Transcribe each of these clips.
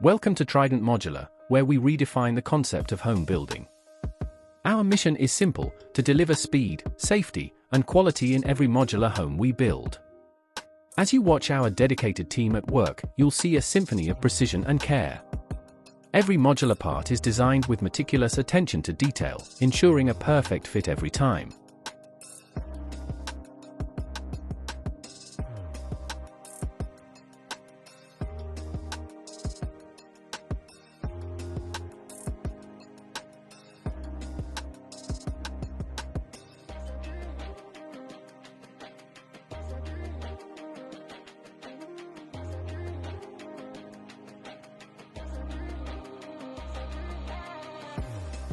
Welcome to Trident Modular, where we redefine the concept of home building. Our mission is simple: to deliver speed, safety, and quality in every modular home we build. As you watch our dedicated team at work, you'll see a symphony of precision and care. Every modular part is designed with meticulous attention to detail, ensuring a perfect fit every time.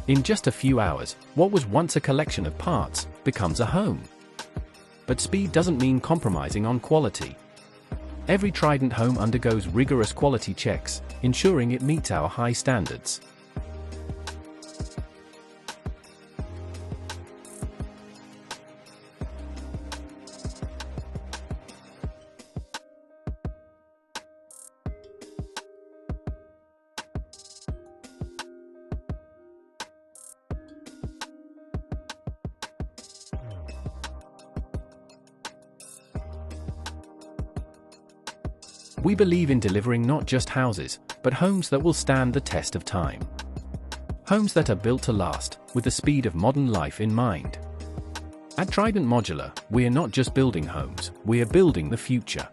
In just a few hours, what was once a collection of parts becomes a home. But speed doesn't mean compromising on quality. Every Trident home undergoes rigorous quality checks, ensuring it meets our high standards. We believe in delivering not just houses, but homes that will stand the test of time. Homes that are built to last, with the speed of modern life in mind. At Trident Modular, we are not just building homes, we are building the future.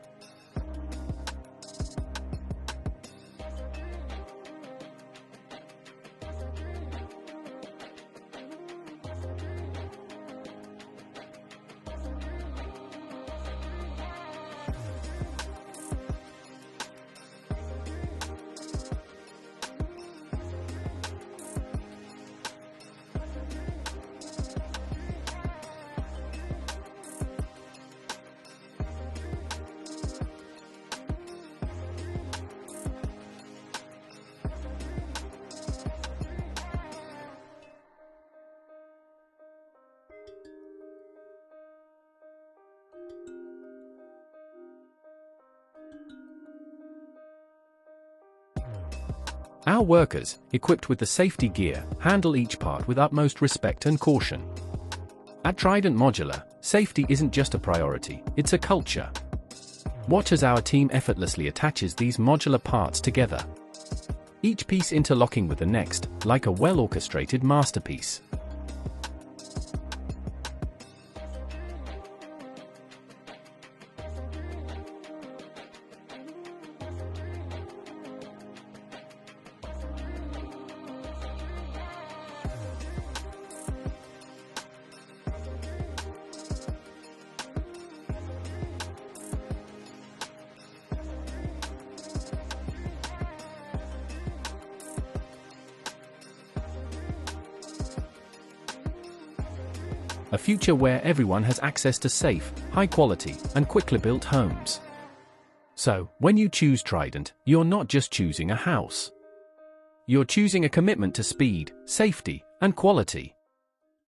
Our workers, equipped with the safety gear, handle each part with utmost respect and caution. At Trident Modular, safety isn't just a priority, it's a culture. Watch as our team effortlessly attaches these modular parts together. Each piece interlocking with the next, like a well-orchestrated masterpiece. A future where everyone has access to safe, high-quality, and quickly built homes. So, when you choose Trident, you're not just choosing a house. You're choosing a commitment to speed, safety, and quality.